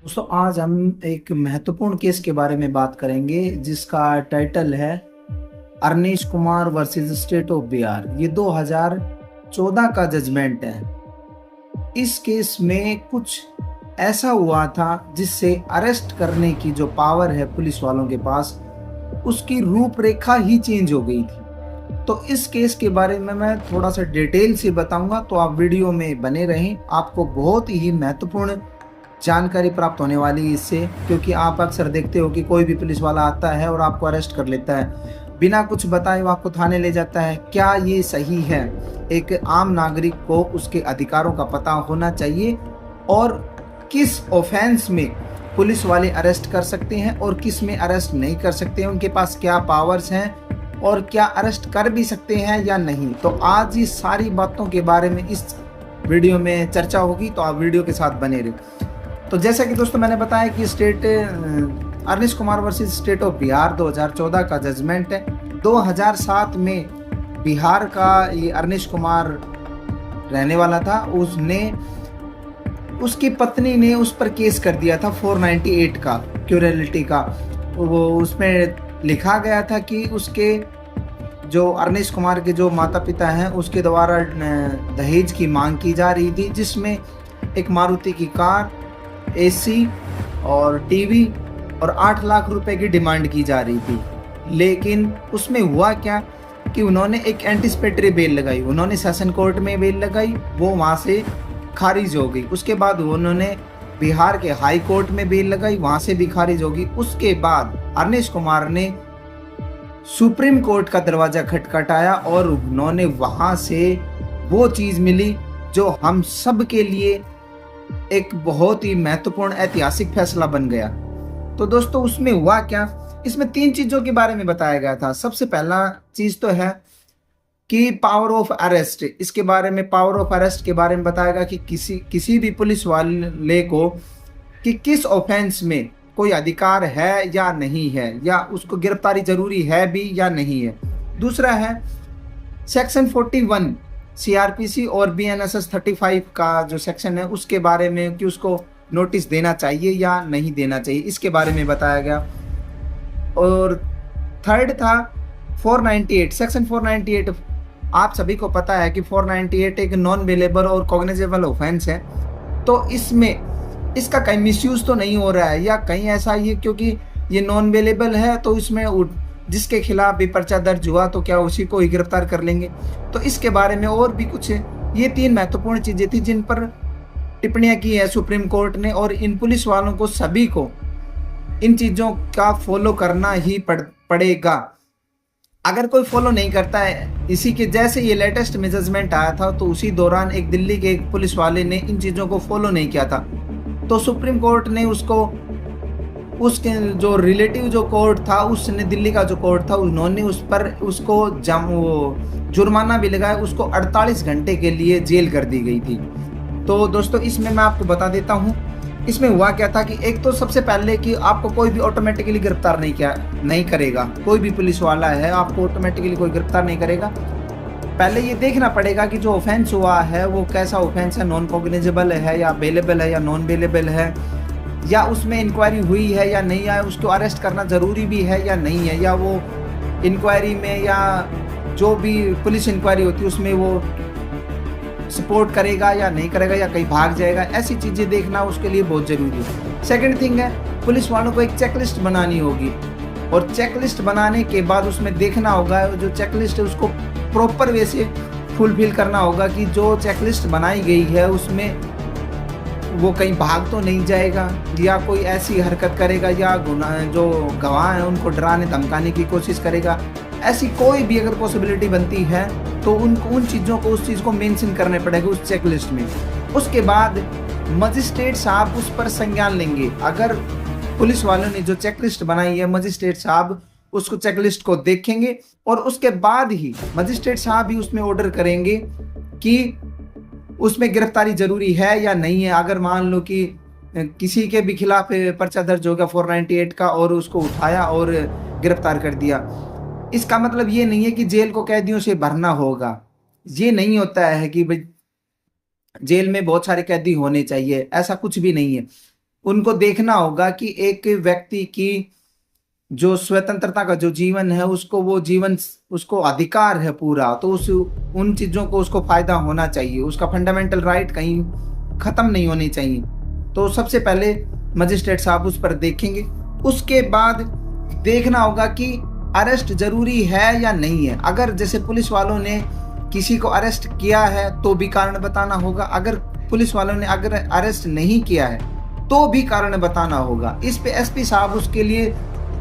दोस्तों आज हम एक महत्वपूर्ण केस के बारे में बात करेंगे जिसका टाइटल है Arnesh Kumar versus state of Bihar. ये 2014 का जजमेंट है। इस केस में कुछ ऐसा हुआ था जिससे अरेस्ट करने की जो पावर है पुलिस वालों के पास, उसकी रूपरेखा ही चेंज हो गई थी। तो इस केस के बारे में मैं थोड़ा सा डिटेल से बताऊंगा, तो आप वीडियो में बने रहें। आपको बहुत ही महत्वपूर्ण जानकारी प्राप्त होने वाली है इससे, क्योंकि आप अक्सर देखते हो कि कोई भी पुलिस वाला आता है और आपको अरेस्ट कर लेता है, बिना कुछ बताए वो आपको थाने ले जाता है। क्या ये सही है? एक आम नागरिक को उसके अधिकारों का पता होना चाहिए और किस ऑफेंस में पुलिस वाले अरेस्ट कर सकते हैं और किस में अरेस्ट नहीं कर सकते हैं, उनके पास क्या पावर्स हैं और क्या अरेस्ट कर भी सकते हैं या नहीं। तो आज ये सारी बातों के बारे में इस वीडियो में चर्चा होगी, तो आप वीडियो के साथ बने रहे। तो जैसा कि दोस्तों मैंने बताया कि Arnesh Kumar versus state of Bihar 2014 का जजमेंट है। 2007 में बिहार का ये अरनीश कुमार रहने वाला था। उसकी पत्नी ने उस पर केस कर दिया था 498 का, क्यूरेलिटी का। वो उसमें लिखा गया था कि उसके जो अरनीश कुमार के जो माता पिता हैं उसके द्वारा दहेज की मांग की जा रही थी, जिसमें एक मारुति की कार, एसी और टीवी और 8 लाख रुपए की डिमांड की जा रही थी। लेकिन उसमें हुआ क्या कि उन्होंने एक एंटिसिपेटरी बेल लगाई, उन्होंने सेशन कोर्ट में बेल लगाई, वो वहाँ से खारिज हो गई। उसके बाद उन्होंने बिहार के हाई कोर्ट में बेल लगाई, वहाँ से भी खारिज होगी। उसके बाद अरनीश कुमार ने सुप्रीम कोर्ट का दरवाजा खटखटाया और उन्होंने वहाँ से वो चीज़ मिली जो हम सब के लिए एक बहुत ही महत्वपूर्ण ऐतिहासिक फैसला बन गया। तो दोस्तों उसमें हुआ क्या, इसमें 3 चीजों के बारे में बताया गया था। सबसे पहला चीज तो है कि पावर ऑफ अरेस्ट। इसके बारे में, पावर ऑफ अरेस्ट के बारे में बताएगा कि किसी भी पुलिस वाले को कि किस ऑफेंस में कोई अधिकार है या नहीं है, या उसको गिरफ्तारी जरूरी है भी या नहीं है। दूसरा है सेक्शन 41 सीआरपीसी और बीएनएसएस 35 का जो सेक्शन है उसके बारे में कि उसको नोटिस देना चाहिए या नहीं देना चाहिए, इसके बारे में बताया गया। और थर्ड था 498, सेक्शन 498। आप सभी को पता है कि 498 एक नॉन वेलेबल और कॉग्निजेबल ऑफेंस है। तो इसमें इसका कहीं मिसयूज तो नहीं हो रहा है या कहीं ऐसा ही, क्योंकि ये नॉन वेलेबल है तो इसमें जिसके खिलाफ भी पर्चा दर्ज हुआ तो क्या उसी को ही गिरफ्तार कर लेंगे। तो इसके बारे में और भी कुछ है। ये 3 महत्वपूर्ण चीजें थी जिन पर टिप्पणियां की है सुप्रीम कोर्ट ने, और इन पुलिस वालों को सभी को इन चीजों का फॉलो करना ही पड़ेगा। अगर कोई फॉलो नहीं करता है, इसी के जैसे ये लेटेस्ट में जजमेंट आया था, तो उसी दौरान एक दिल्ली के एक पुलिस वाले ने इन चीजों को फॉलो नहीं किया था, तो सुप्रीम कोर्ट ने उसके जो रिलेटिव जो कोर्ट था, उसने दिल्ली का जो कोर्ट था, उन्होंने उसको जुर्माना भी लगाया, उसको 48 घंटे के लिए जेल कर दी गई थी। तो दोस्तों इसमें मैं आपको बता देता हूँ इसमें हुआ क्या था कि एक तो सबसे पहले कि आपको कोई भी ऑटोमेटिकली गिरफ्तार नहीं करेगा। कोई भी पुलिस वाला है आपको ऑटोमेटिकली कोई गिरफ्तार नहीं करेगा। पहले ये देखना पड़ेगा कि जो ऑफेंस हुआ है वो कैसा ऑफेंस है, नॉन कॉग्निजेबल है या बेलेबल है या नॉन बेलेबल है, या उसमें इंक्वायरी हुई है या नहीं है, उसको अरेस्ट करना ज़रूरी भी है या नहीं है, या वो इंक्वायरी में या जो भी पुलिस इंक्वायरी होती है उसमें वो सपोर्ट करेगा या नहीं करेगा, या कहीं भाग जाएगा। ऐसी चीज़ें देखना उसके लिए बहुत ज़रूरी है। सेकंड थिंग है, पुलिस वालों को एक चेकलिस्ट बनानी होगी, और चेकलिस्ट बनाने के बाद उसमें देखना होगा जो चेकलिस्ट है उसको प्रॉपर वे से फुलफिल करना होगा कि जो चेकलिस्ट बनाई गई है उसमें वो कहीं भाग तो नहीं जाएगा या कोई ऐसी हरकत करेगा या जो गवाह हैं उनको डराने धमकाने की कोशिश करेगा। ऐसी कोई भी अगर पॉसिबिलिटी बनती है तो उन चीज़ों को, उस चीज़ को मेंशन करने पड़ेगा उस चेकलिस्ट में। उसके बाद मजिस्ट्रेट साहब उस पर संज्ञान लेंगे। अगर पुलिस वालों ने जो चेकलिस्ट बनाई है, मजिस्ट्रेट साहब उसको चेकलिस्ट को देखेंगे और उसके बाद ही मजिस्ट्रेट साहब ही उसमें ऑर्डर करेंगे कि उसमें गिरफ्तारी जरूरी है या नहीं है। अगर मान लो कि किसी के भी खिलाफ पर्चा दर्ज हो गया 498 का और उसको उठाया और गिरफ्तार कर दिया, इसका मतलब ये नहीं है कि जेल को कैदियों से भरना होगा। ये नहीं होता है कि भाई जेल में बहुत सारे कैदी होने चाहिए, ऐसा कुछ भी नहीं है। उनको देखना होगा कि एक व्यक्ति की जो स्वतंत्रता का जो जीवन है उसको वो जीवन उसको अधिकार है पूरा, तो उस उन चीज़ों को उसको फायदा होना चाहिए, उसका फंडामेंटल राइट कहीं ख़त्म नहीं होनी चाहिए। तो सबसे पहले मजिस्ट्रेट साहब उस पर देखेंगे। उसके बाद देखना होगा कि अरेस्ट जरूरी है या नहीं है। अगर जैसे पुलिस वालों ने किसी को अरेस्ट किया है तो भी कारण बताना होगा, अगर पुलिस वालों ने अगर अरेस्ट नहीं किया है तो भी कारण बताना होगा। इस पे एसपी साहब उसके लिए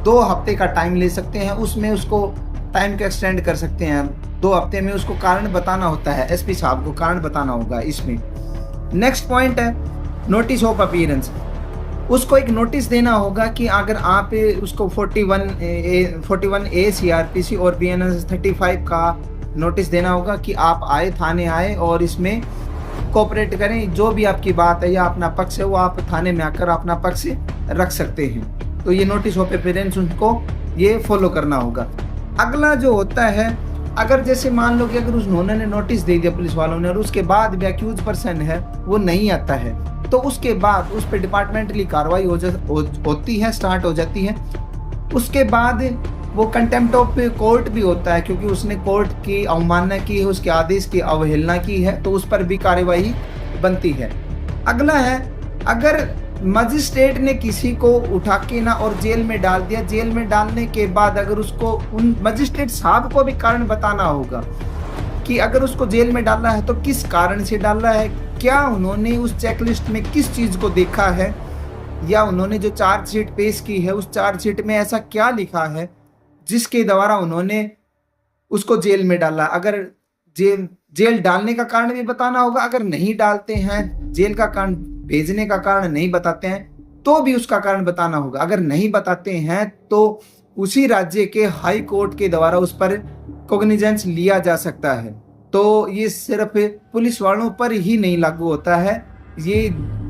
2 हफ्ते का टाइम ले सकते हैं, उसमें उसको टाइम को एक्सटेंड कर सकते हैं। 2 हफ्ते में उसको कारण बताना होता है, एसपी साहब को कारण बताना होगा इसमें। नेक्स्ट पॉइंट है नोटिस ऑफ अपीयरेंस। उसको एक नोटिस देना होगा कि अगर आप उसको 41A CRPC और BNS 35 का नोटिस देना होगा कि आप आए, थाने आए और इसमें कोऑपरेट करें, जो भी आपकी बात है या अपना पक्ष है वो आप थाने में आकर अपना पक्ष रख सकते हैं। तो ये नोटिस ऑफ अपीयरेंस उनको ये फॉलो करना होगा। अगला जो होता है, अगर जैसे मान लो कि अगर उन्होंने नोटिस दे दिया पुलिस वालों ने और उसके बाद भी अक्यूज पर्सन है वो नहीं आता है, तो उसके बाद उस पर डिपार्टमेंटली कार्रवाई होती है, स्टार्ट हो जाती है। उसके बाद वो कंटेम्प्ट ऑफ कोर्ट भी होता है, क्योंकि उसने कोर्ट की अवमानना की है, उसके आदेश की अवहेलना की है, तो उस पर भी कार्रवाई बनती है। अगला है, अगर मजिस्ट्रेट ने किसी को उठा के ना और जेल में डाल दिया, जेल में डालने के बाद अगर उसको उन मजिस्ट्रेट साहब को भी कारण बताना होगा कि अगर उसको जेल में डाला है तो किस कारण से डाला है, क्या उन्होंने उस चेकलिस्ट में किस चीज़ को देखा है, या उन्होंने जो चार्जशीट पेश की है उस चार्जशीट में ऐसा क्या लिखा है जिसके द्वारा उन्होंने उसको जेल में डाला। अगर जेल डालने का कारण भी बताना होगा, अगर नहीं डालते हैं, जेल का कारण भेजने का कारण नहीं बताते हैं तो भी उसका कारण बताना होगा। अगर नहीं बताते हैं तो उसी राज्य के हाई कोर्ट के द्वारा उस पर कॉग्निजेंस लिया जा सकता है। तो ये सिर्फ पुलिस वालों पर ही नहीं लागू होता है, ये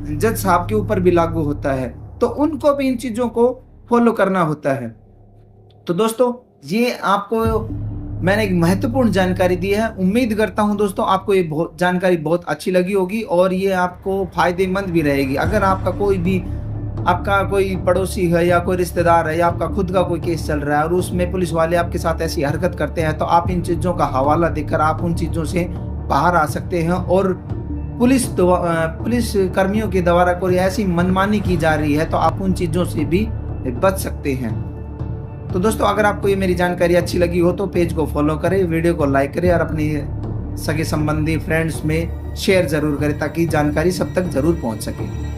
जज साहब के ऊपर भी लागू होता है, तो उनको भी इन चीज़ों को फॉलो करना होता है। तो दोस्तों ये आपको मैंने एक महत्वपूर्ण जानकारी दी है। उम्मीद करता हूं दोस्तों आपको ये जानकारी बहुत अच्छी लगी होगी और ये आपको फायदेमंद भी रहेगी। अगर आपका कोई पड़ोसी है या कोई रिश्तेदार है या आपका खुद का कोई केस चल रहा है और उसमें पुलिस वाले आपके साथ ऐसी हरकत करते हैं, तो आप इन चीज़ों का हवाला देकर आप उन चीज़ों से बाहर आ सकते हैं और पुलिस कर्मियों के द्वारा कोई ऐसी मनमानी की जा रही है तो आप उन चीज़ों से भी बच सकते हैं। तो दोस्तों अगर आपको ये मेरी जानकारी अच्छी लगी हो तो पेज को फॉलो करें, वीडियो को लाइक करें और अपने सगे संबंधी फ्रेंड्स में शेयर ज़रूर करें ताकि जानकारी सब तक ज़रूर पहुंच सके।